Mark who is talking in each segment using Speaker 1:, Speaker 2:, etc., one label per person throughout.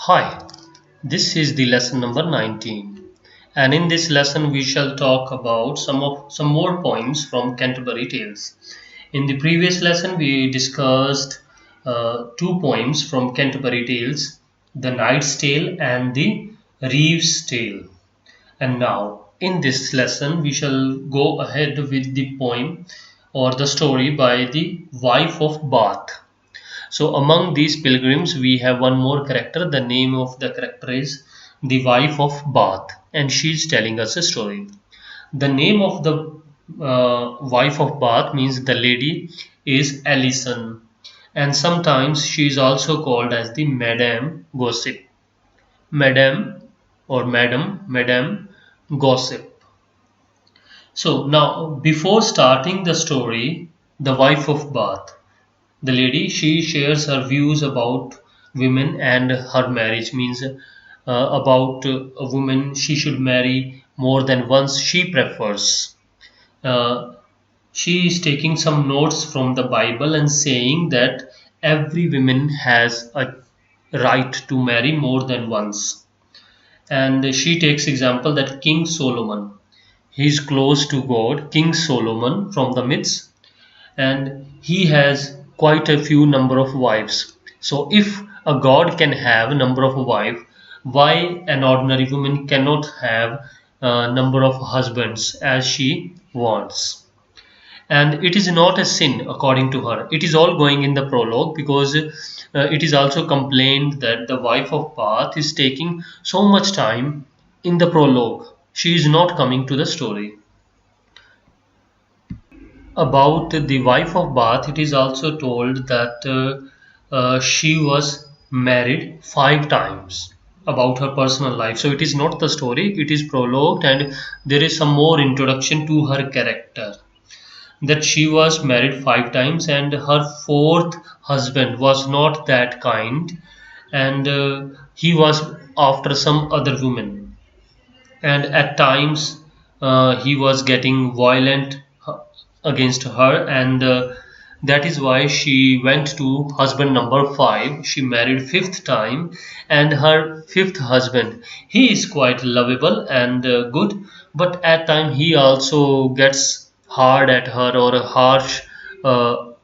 Speaker 1: Hi, this is the lesson number 19, and in this lesson we shall talk about some more poems from Canterbury Tales. In the previous lesson we discussed two poems from Canterbury Tales, The Knight's Tale and The Reeve's Tale. And now in this lesson we shall go ahead with the poem or the story by the Wife of Bath. So among these pilgrims, we have one more character. The name of the character is the wife of Bath, and she is telling us a story. The name of the wife of Bath means the lady is Alison, and sometimes she is also called as the Madame Gossip. Madame or Madame Gossip. So now, before starting the story, the wife of Bath. The lady, she shares her views about women and her marriage means about a woman she should marry more than once she prefers. Uh, she is taking some notes from the Bible and saying that every woman has a right to marry more than once. And she takes example that King Solomon, he is close to God, King Solomon from the myths, and he has quite a few number of wives. So if a god can have a number of wives, why an ordinary woman cannot have a number of husbands as she wants? And it is not a sin according to her. It is all going in the prologue because it is also complained that the wife of Bath is taking so much time in the prologue. She is not coming to the story. About the wife of Bath, it is also told that she was married 5 times. About her personal life, so it is not the story, it is prologued, and there is some more introduction to her character. That she was married 5 times, and her fourth husband was not that kind, and he was after some other woman, and at times he was getting violent against her, and that is why she went to husband number 5. She married fifth time, and her fifth husband, he is quite lovable and good, but at time he also gets hard at her or harsh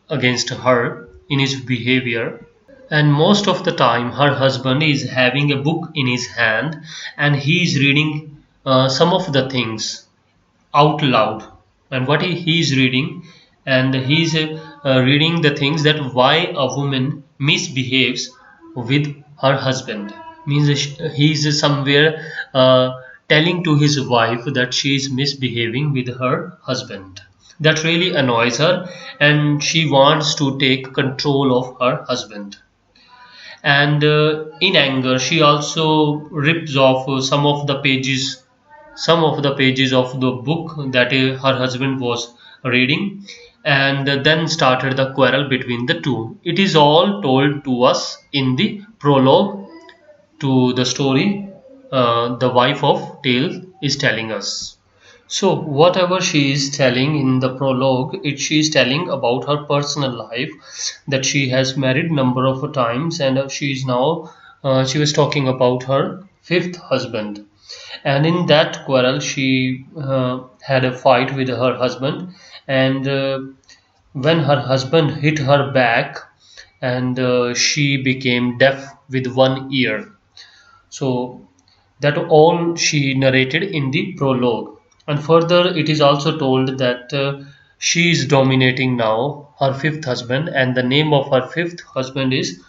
Speaker 1: against her in his behavior. And most of the time her husband is having a book in his hand, and he is reading some of the things out loud. And what he is reading, and he's reading the things that why a woman misbehaves with her husband, means he is somewhere telling to his wife that she is misbehaving with her husband. That really annoys her, and she wants to take control of her husband. And in anger she also rips off some of the pages of the book that her husband was reading, and then started the quarrel between the two. It is all told to us in the prologue to the story the wife of Tale is telling us. So whatever she is telling in the prologue, she is telling about her personal life, that she has married number of times, and she is now she was talking about her fifth husband, and in that quarrel she had a fight with her husband, and when her husband hit her back, and she became deaf with one ear. So that all she narrated in the prologue. And further it is also told that she is dominating now her fifth husband, and the name of her fifth husband is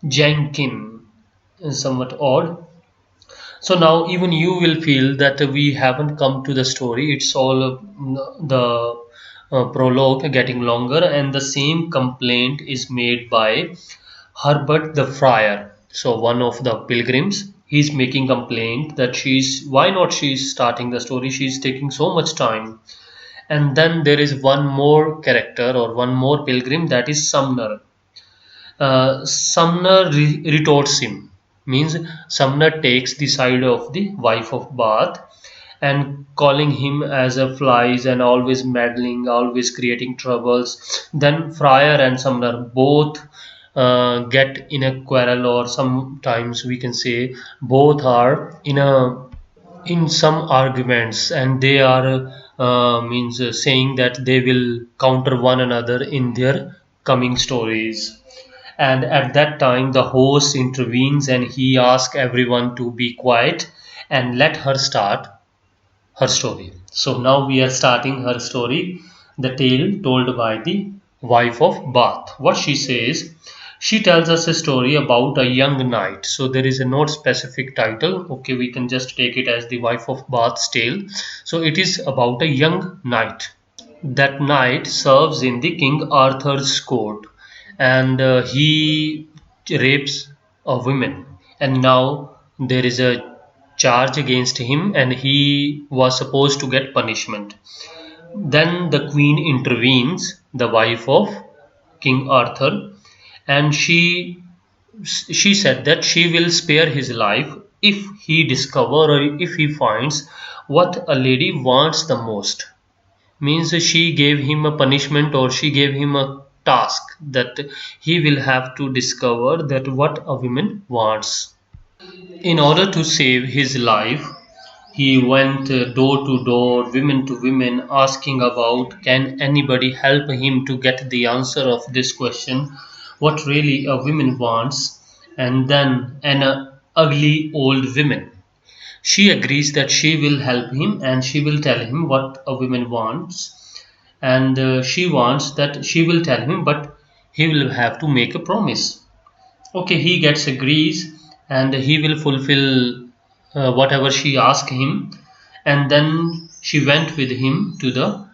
Speaker 1: Jenkin. Somewhat odd. So now even you will feel that we haven't come to the story. It's all the prologue getting longer, and the same complaint is made by Herbert the friar. So one of the pilgrims, he's making complaint that she's why not she's starting the story, she's taking so much time. And then there is one more character or one more pilgrim, that is Sumner. Sumner retorts him, means Sumner takes the side of the wife of Bath, and calling him as a flies and always meddling, always creating troubles. Then Friar and Sumner both get in a quarrel, or sometimes we can say both are in some arguments, and they are means saying that they will counter one another in their coming stories. And at that time the host intervenes and he asks everyone to be quiet and let her start her story. So now we are starting her story, the tale told by the wife of Bath. What she says, she tells us a story about a young knight. So there is a not specific title. Okay, we can just take it as the wife of Bath's tale. So it is about a young knight. That knight serves in the King Arthur's court, and he rapes a woman, and now there is a charge against him and he was supposed to get punishment. Then the queen intervenes, the wife of King Arthur, and she said that she will spare his life if he discover, or if he finds what a lady wants the most. Means she gave him a punishment, or she gave him a task that he will have to discover that what a woman wants. In order to save his life, he went door to door, women to women, asking about can anybody help him to get the answer of this question, what really a woman wants. And then an ugly old woman, she agrees that she will help him and she will tell him what a woman wants. And she wants that she will tell him, but he will have to make a promise. Okay, he gets agrees and he will fulfill whatever she asked him. And then she went with him to the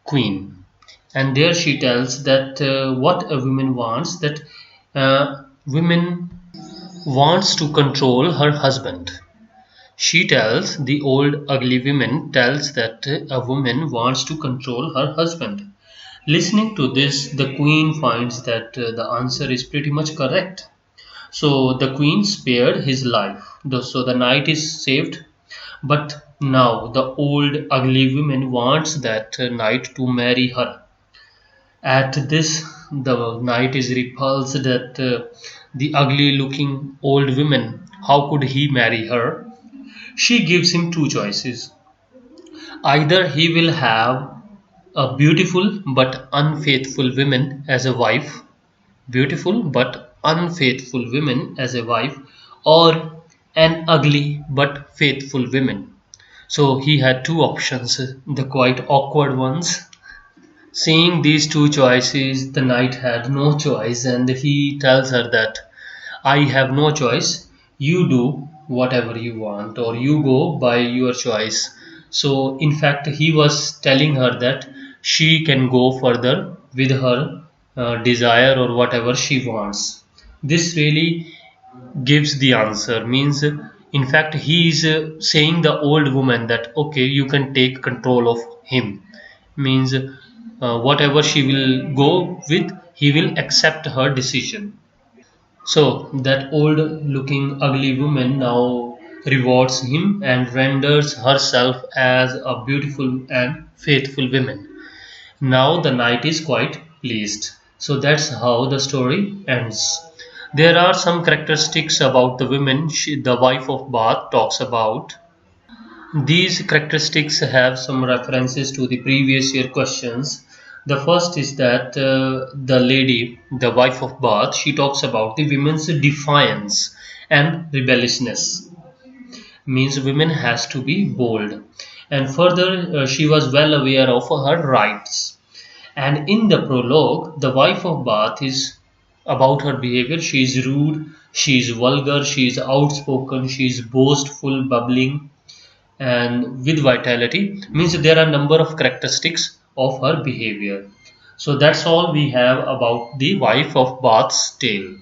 Speaker 1: queen, and there she tells that what a woman wants, that women wants to control her husband. She tells, the old ugly woman tells that a woman wants to control her husband. Listening to this, the queen finds that the answer is pretty much correct. So the queen spared his life. So the knight is saved. But now the old ugly woman wants that knight to marry her. At this, the knight is repulsed that the ugly looking old woman, how could he marry her? She gives him two choices. Either he will have a beautiful but unfaithful woman as a wife, beautiful but unfaithful women as a wife, or an ugly but faithful woman. So he had two options, the quite awkward ones. Seeing these two choices, the knight had no choice, and he tells her that I have no choice. You do whatever you want, or you go by your choice. So, in fact, he was telling her that she can go further with her desire or whatever she wants. This really gives the answer. Means, in fact, he is saying the old woman that okay, you can take control of him. Means, whatever she will go with, he will accept her decision. So that old looking ugly woman now rewards him and renders herself as a beautiful and faithful woman. Now the knight is quite pleased. So that's how the story ends. There are some characteristics about the women the wife of Bath talks about. These characteristics have some references to the previous year questions. The first is that the lady, the wife of Bath, she talks about the women's defiance and rebelliousness. Means women has to be bold. And further, she was well aware of her rights. And in the prologue, the wife of Bath is about her behavior. She is rude, she is vulgar, she is outspoken, she is boastful, bubbling, and with vitality. Means there are a number of characteristics of her behavior. So that's all we have about the wife of Bath's tale.